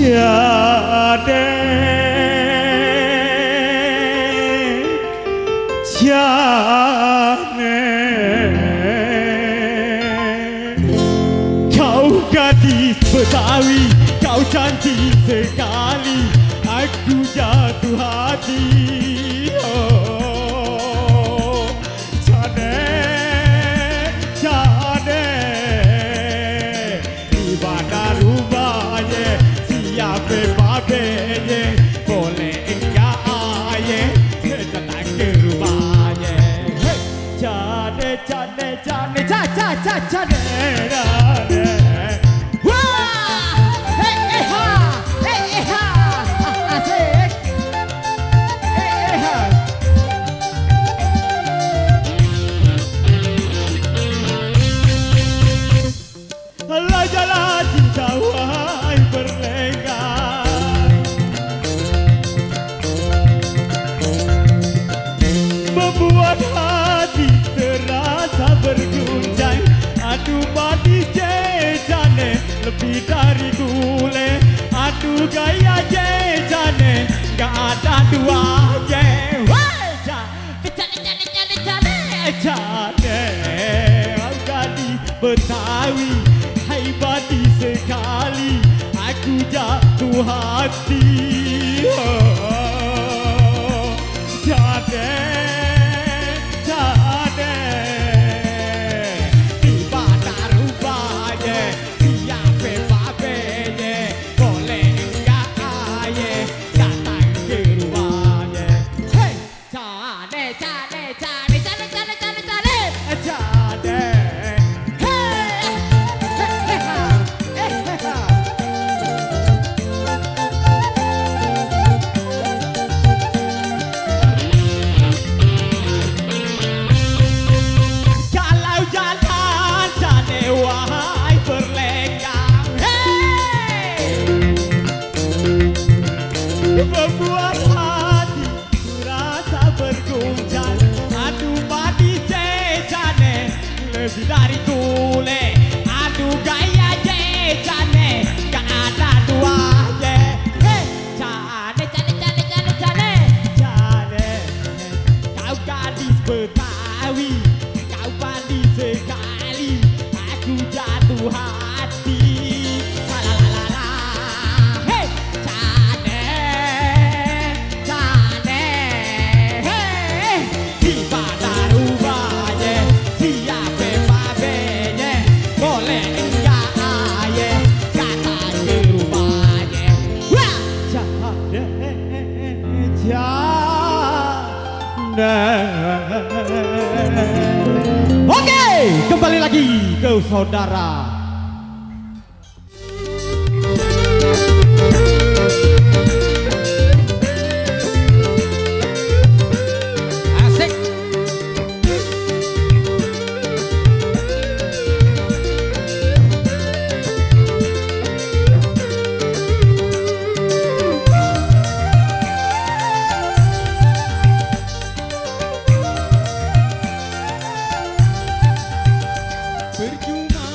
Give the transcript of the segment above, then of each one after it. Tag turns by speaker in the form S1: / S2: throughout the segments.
S1: Jane kau gadis Betawi, kau cantik sekali, aku jatuh hati. Oh, Jane, di mana rumahnya, siapa babenya, boleh enggak ayah datang ke rumahnya. Jane, jalan cinta wahai berlenggang, membuat hati terasa berguncang. Aduh manis Jane, lebih dari gulai. Aduh gaya Jane, gak ada duanya. Jane, kau gadis Betawi, hebat sekali, aku jatuh hati. Oh, Jane, di mana rupanya, siapa babenya, boleh enggak ayah datang ke rumahnya. Hey, kalau jalan Jane wahai berlenggang, membuat hati rasa berguncang. Aduh manis Jane, lebih dari gulai. Aduh gaya Jane, gak ada duanya. Jane, kau gadis Betawi, kau pandai sekali, aku jatuh hati. Hey, Jane, hey, di mana rumahnya, siapa babenya, boleh enggak ayah datang ke rumahnya. Wah, Jane. Oke, kembali lagi ke saudara. Asik. Percuma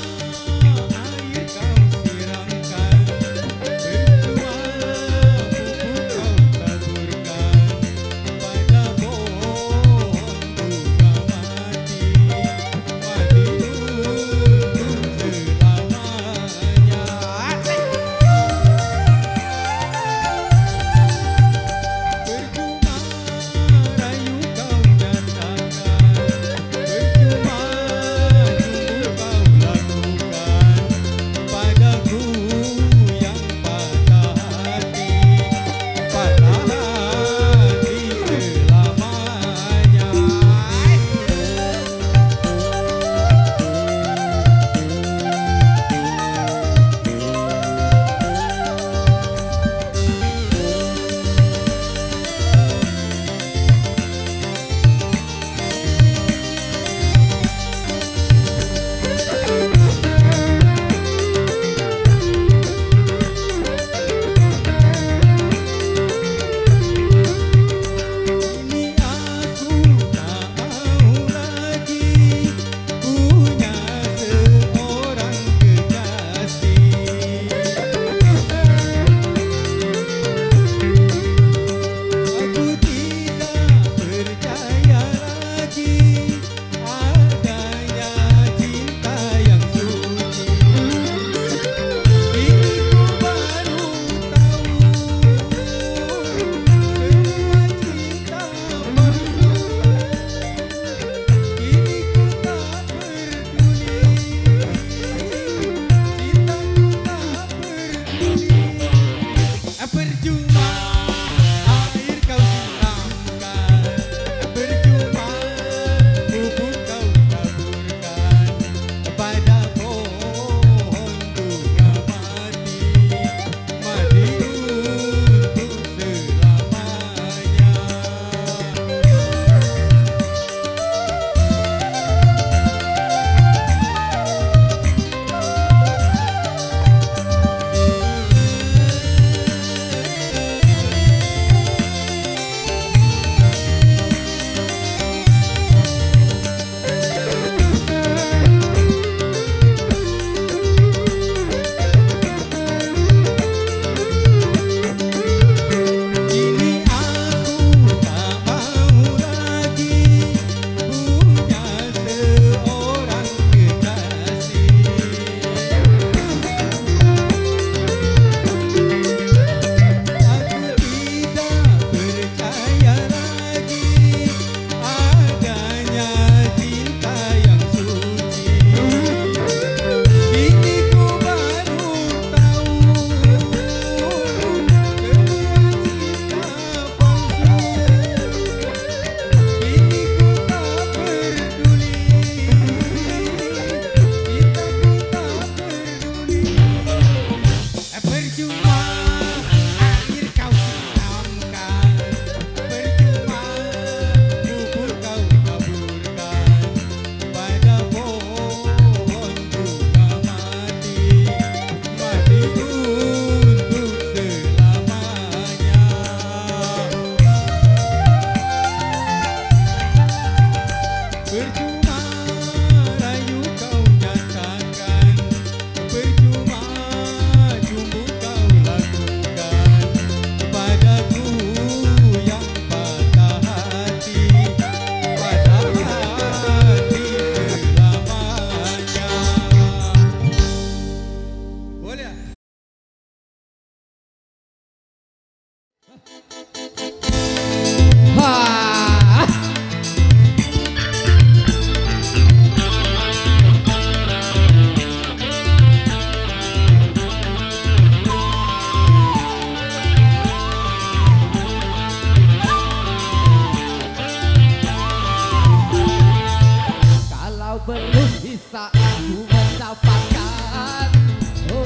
S1: mendapatkan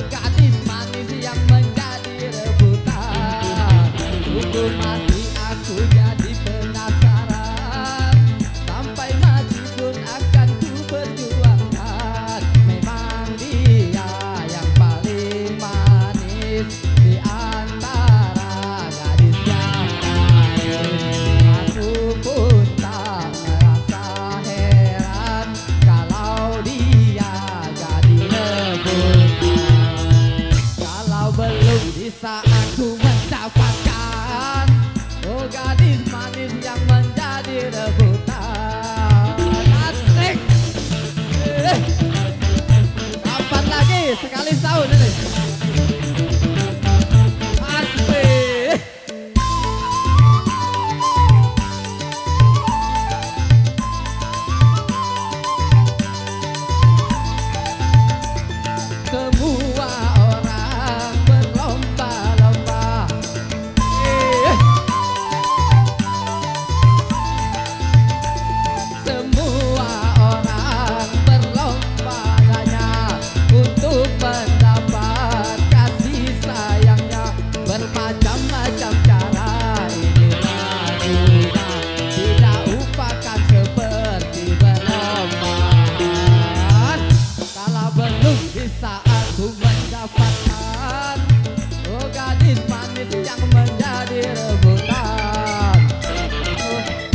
S1: gadis manis yang menjadi rebutan. Sungguh mati aku jadi penasaran, sampai mati pun akan ku perjuangkan. Memang dia yang paling manis di antara gadis yang lain. Aku pun tak merasa heran kalau dia jadi rebutan. Kalau belum bisa aku mendapatkan gadis manis yang menjadi rebutan. Asik. Kapan lagi? Sekali setahun ini. Asik. Semua orang berlomba-lomba, semua orang berlomba-lomba untuk mendapat kasih sayangnya. Bermacam-macam cara ini lakunya, tidak upakan seperti berlomba. Kalau belum bisa aku mendapatkan gadis manis yang menjadi rebutan,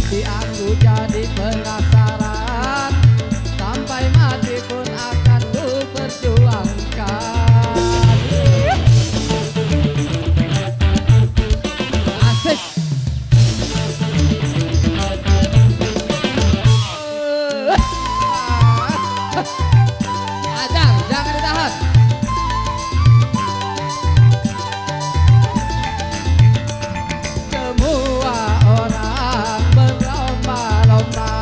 S1: di aku jadi penasaran, sampai mati pun akan ku perjuangkan. Asik. Ajar, jangan ditahan. Semua orang berlomba-lomba,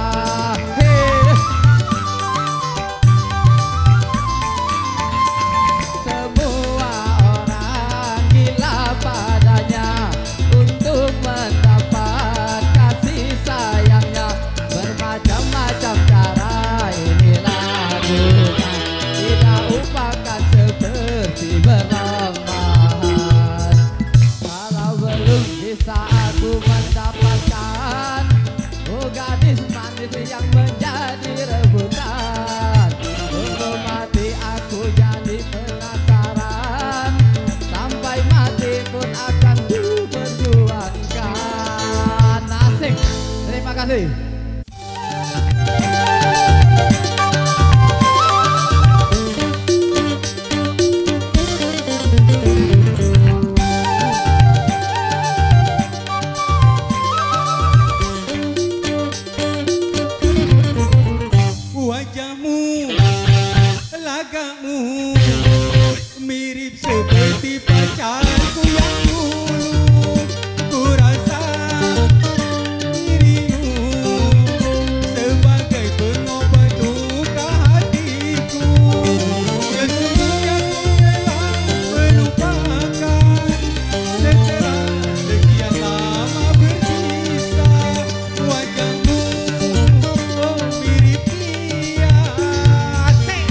S1: semua orang gila padanya untuk mendapat kasih sayangnya. Bermacam-macam cara ini lakunya, tidak upakan seperti berlomba. Kalau belum bisa aku mendapatkan gadis manis yang menjadi rebutan, untuk mati aku jadi penasaran, sampai mati pun akan ku perjuangkan. Asik. Terima kasih.
S2: Wajahmu, lagamu mirip seperti pacarku yang dulu. Ku rasa dirimu sebagai pengobat luka hatiku. Sesungguhnya ku rela melupakan setelah sekian lama berpisah. Wajahmu, oh mirip dia. Asik.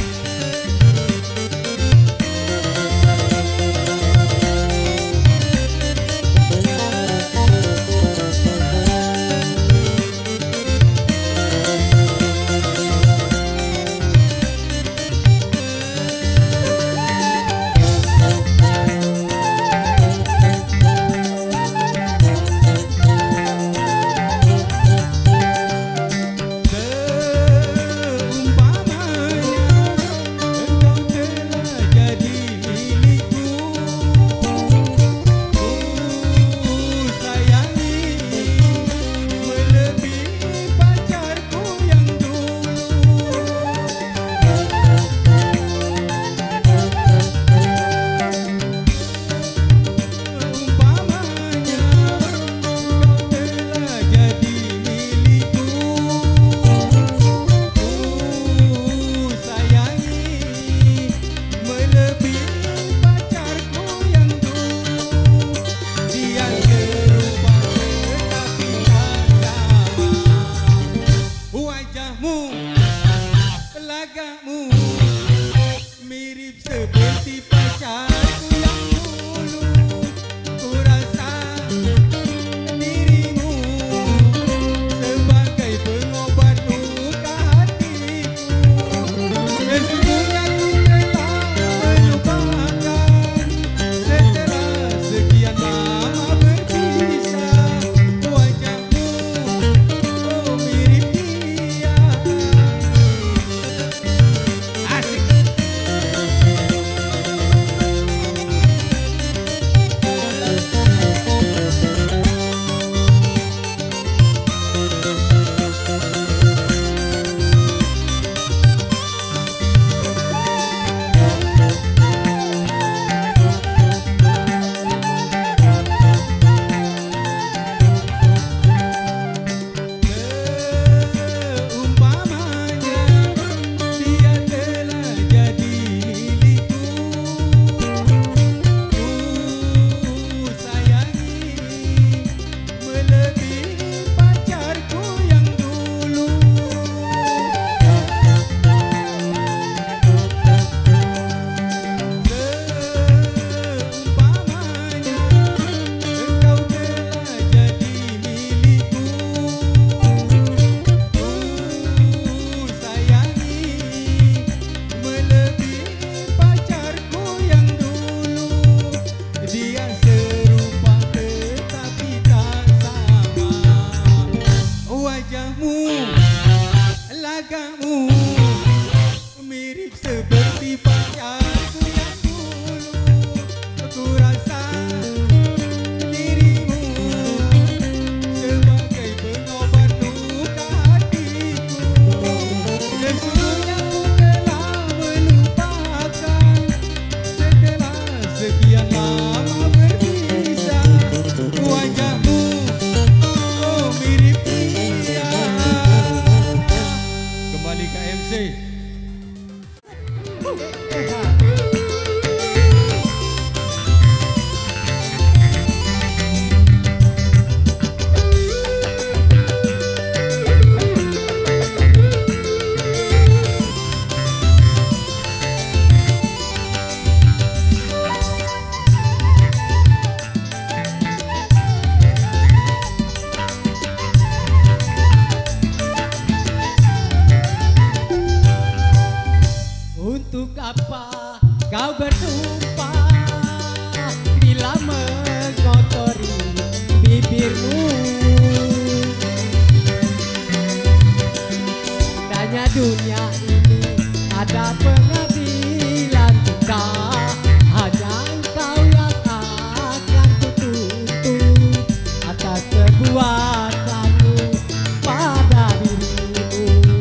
S2: seperti pacarku yang dulu. Aku rasa dirimu sebagai pengobat luka hatiku. Sesungguhnya ku telah melupakan setelah sekian lama berpisah. Wajahmu oh mirip dia. Kembali ke MC.
S1: Untuk apa kau bersumpah bila mengotori bibirmu? Tanya dunia ini ada pengadilan cinta, hanya engkau yang akan kutuntut atas perbuatanmu pada dirimu,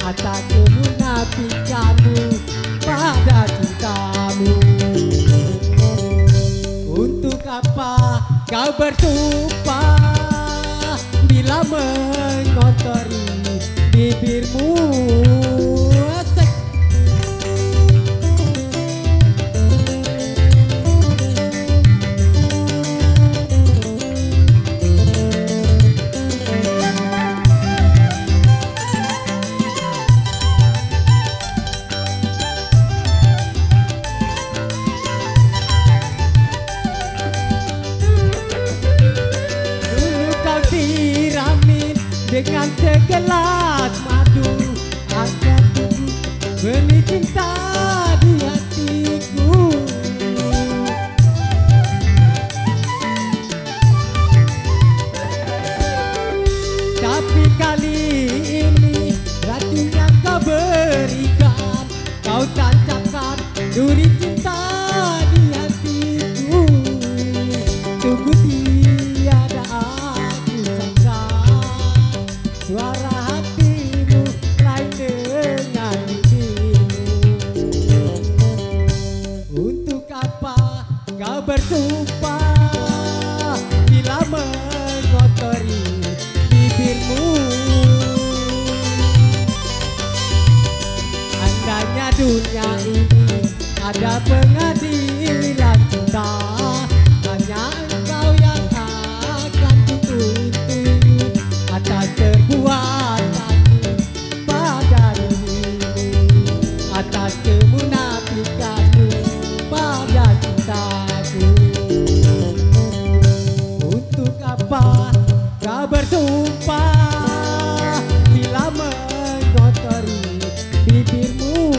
S1: atas kemunafikanmu pada cintamu. Untuk apa kau bersumpah bila mengotori bibirmu? Asik. Dengan segelas madu agar tubuh beli cinta di hatiku. Tapi kali ini racun yang kau berikan, kau tancapkan duri cinta di hatiku. Sungguh tiada aku sangka suara hatimu lain dengan dirimu. Untuk apa kau bersumpah bila mengotori bibirmu? Andainya dunia ini ada pengadilan cinta, hanya engkau yang akan kutuntut atas perbuatanmu pada dirimu, atas kemunafikanmu pada cintaku. Untuk apa kau bersumpah bila mengotori bibirmu?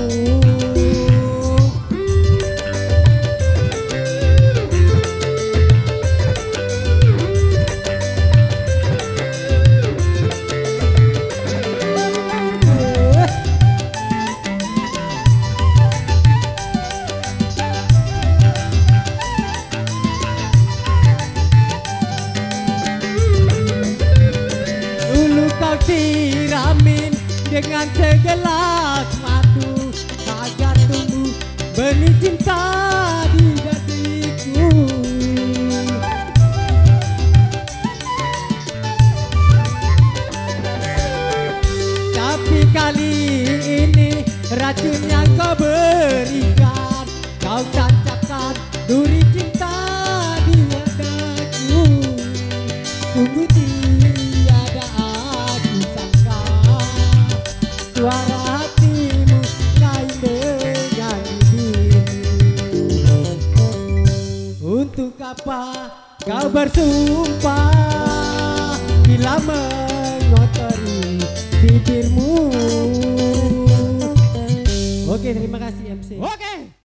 S1: Siramin dengan segelas madu agar tumbuh benih cinta di hatiku. Tapi kali ini racun yang kau berikan, kau tancapkan duri cinta di hatiku. Sungguh tiada aku sangka suara hatimu lain dengan dirimu. Untuk apa kau bersumpah bila mengotori bibirmu? Oke, terima kasih MC. Oke.